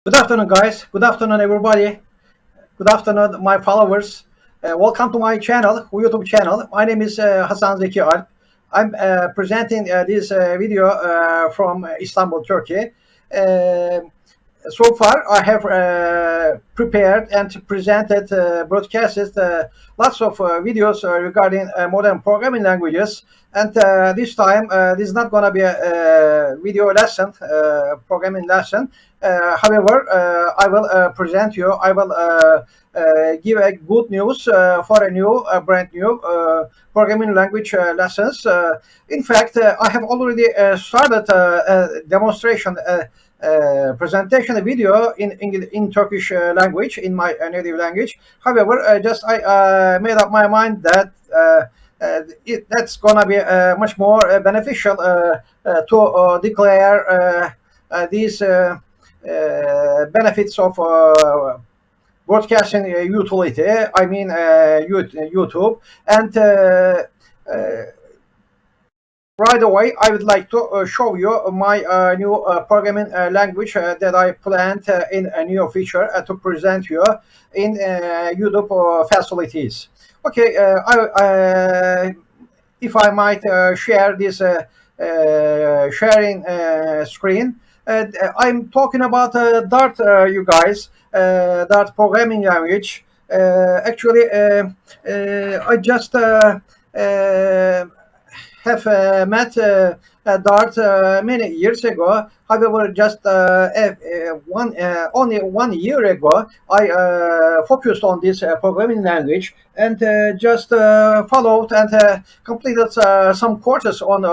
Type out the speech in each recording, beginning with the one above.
Good afternoon, guys. Good afternoon, everybody. Good afternoon, my followers. Welcome to my channel, YouTube channel. My name is Hasan Zeki Alp. I'm presenting this video from Istanbul, Turkey. Uh, so far, I have prepared and presented, broadcasted lots of videos regarding modern programming languages. And this time, this is not going to be a video lesson, programming lesson. However, I will present you. I will give a good news for a new, brand new programming language lessons. In fact, I have already started a demonstration. Presentation video in Turkish language, in my native language. However, just I made up my mind that that's gonna be much more beneficial to declare these benefits of broadcasting utility. I mean YouTube, and right away, I would like to show you my new programming language that I planned in a new feature to present you in YouTube facilities. Okay, if I might share this sharing screen. I'm talking about Dart, you guys, Dart programming language. Actually, I just have met Dart many years ago. However, just only 1 year ago, I focused on this programming language and just followed and completed some courses on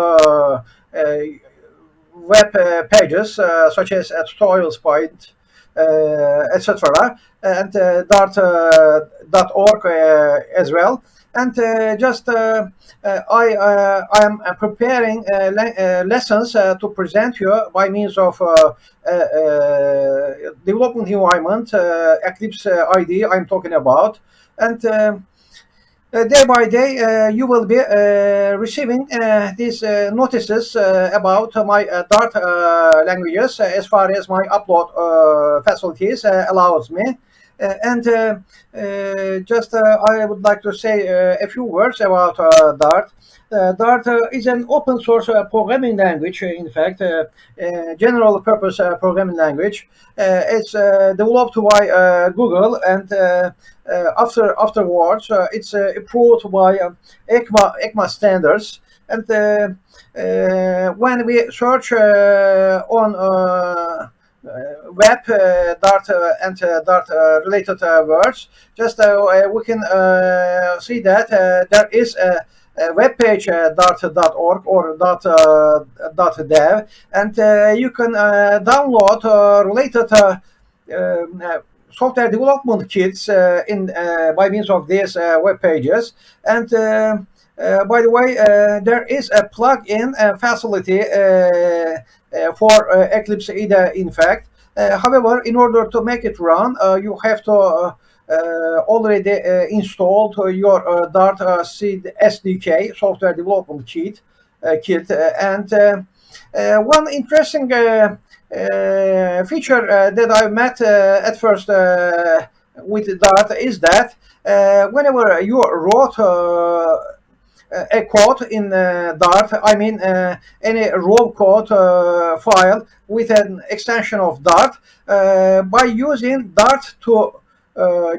web pages such as tutorials point, etc., and Dart.org as well. And just I am preparing lessons to present you by means of development environment, Eclipse ID I'm talking about. And day by day, you will be receiving these notices about my Dart languages as far as my upload facilities allows me. Just I would like to say a few words about Dart. Dart is an open source programming language, in fact, general purpose programming language. It's developed by Google, and afterwards it's approved by ECMA standards. And when we search on web Dart and Dart related words, just we can see that there is a web page, dart.org or dart.dev, and you can download related software development kits in by means of these web pages. And by the way, there is a plug-in facility for Eclipse IDE, in fact. However, in order to make it run, you have to already installed your Dart Seed SDK, software development kit. And one interesting feature that I met at first with Dart is that whenever you wrote a code in Dart, I mean any raw code file with an extension of Dart, by using Dart to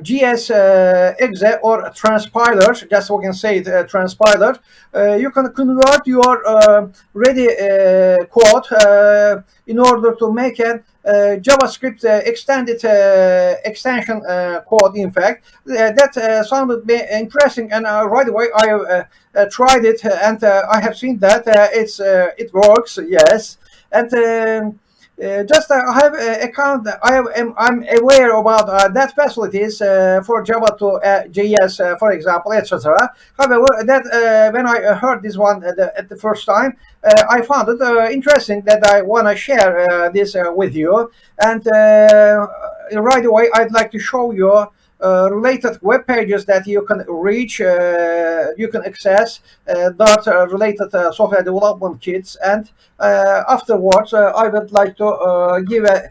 GS exe or transpiler, just we can say it transpiler, you can convert your ready code in order to make a JavaScript extended extension code. In fact, that sounded me interesting, and right away I tried it, and I have seen that it works. Yes, and just I have account. I'm aware about that facilities for Java to JS, for example, etc. However, that when I heard this one at the first time, I found it interesting that I want to share this with you. And right away, I'd like to show you related web pages that you can reach, you can access Dart related software development kits. And afterwards, I would like to give a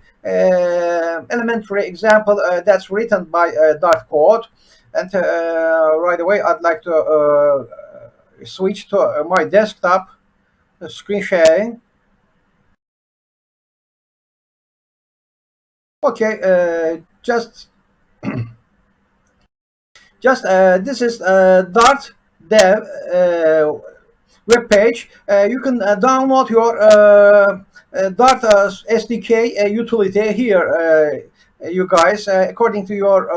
elementary example that's written by Dart code. And right away, I'd like to switch to my desktop screen sharing. Okay, just this is Dart dev web page. You can download your Dart SDK utility here, you guys. According to your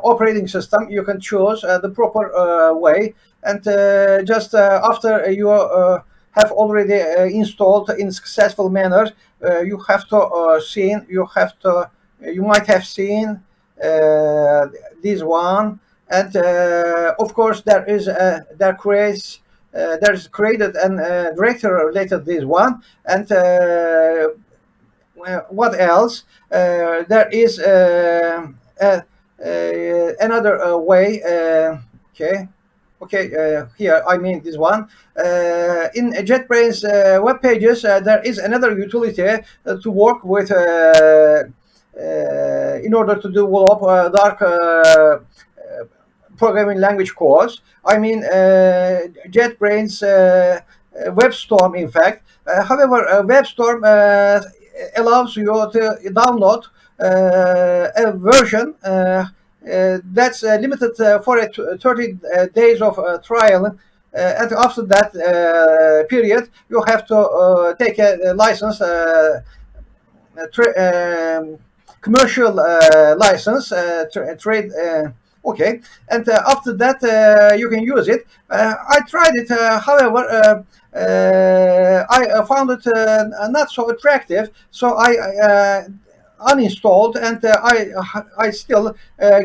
operating system, you can choose the proper way. And just after you have already installed in successful manner, you have to you might have seen this one. And of course there is created an directory related this one. And what else? There is another way. Here I mean this one. In JetBrains web pages, there is another utility to work with in order to develop dark programming language codes. I mean JetBrains WebStorm, in fact. However, WebStorm allows you to download a version that's limited for 30 days of trial. And after that period, you have to take a license, commercial license, trade. Okay, and after that you can use it. I tried it, however, I found it not so attractive, so I uninstalled, and I still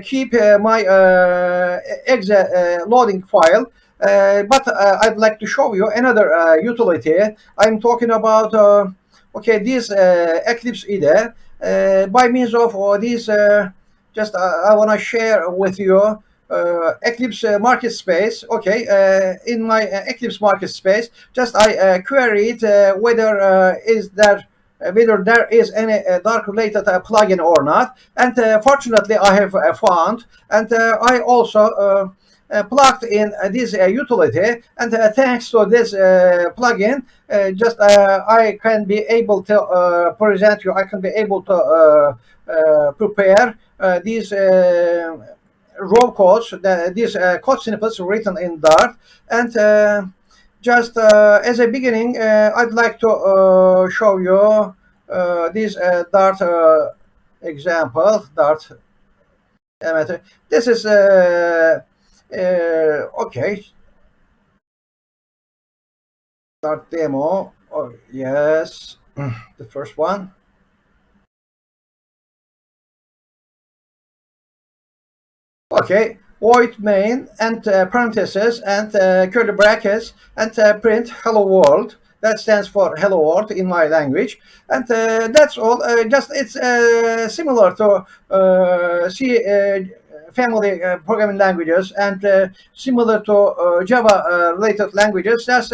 keep my exe loading file. But I'd like to show you another utility. I'm talking about okay, this Eclipse IDE. By means of this, just I want to share with you Eclipse market space. Okay, in my Eclipse market space, just I queried whether there is any dark related plugin or not. And fortunately I have found. And I also plugged in this utility, and thanks to this plugin, just I can be able to present you. I can be able to prepare these raw codes, these code snippets written in Dart. And just as a beginning, I'd like to show you this Dart example. Dart emitter. This is okay. Start demo. Oh, yes, the first one. Okay, void main and parentheses and curly brackets and print hello world. That stands for hello world in my language. And that's all. Just it's similar to C family programming languages, and similar to Java related languages. Just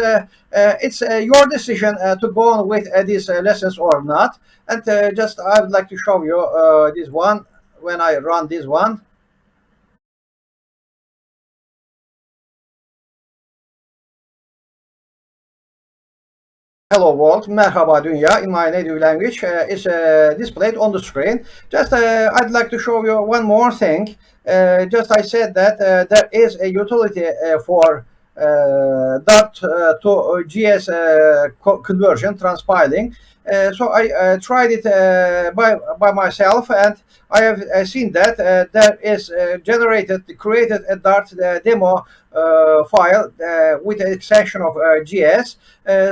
it's your decision to go on with these lessons or not. And just I would like to show you this one when I run this one. Hello world, merhaba dünya in my native language is displayed on the screen. Just I'd like to show you one more thing. Just I said that there is a utility for Dart to GS conversion, transpiling. So I tried it by myself, and I have seen that there is created a Dart demo file with an extension of GS.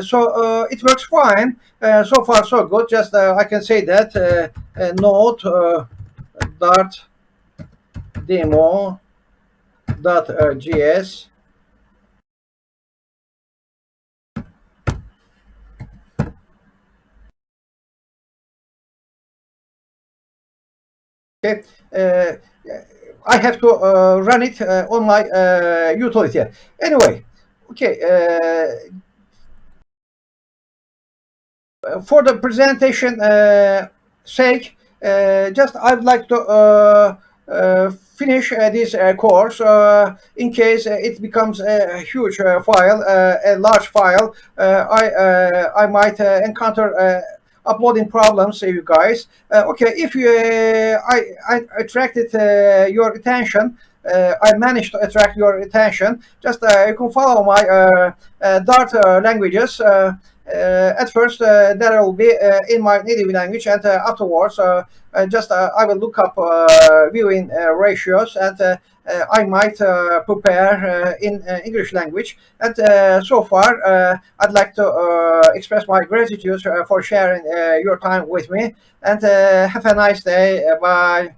So it works fine. So far, so good. Just I can say that node Dart demo .gs Okay, I have to run it on my utility. Anyway, okay. For the presentation sake, just I'd like to finish this course in case it becomes a huge file, a large file. I might encounter uploading problems, you guys. Okay, if you I attracted your attention. I managed to attract your attention. Just you can follow my Dart languages. At first, that will be in my native language, and afterwards, just I will look up viewing ratios, and I might prepare in English language. And so far, I'd like to express my gratitude for sharing your time with me. And have a nice day. Bye.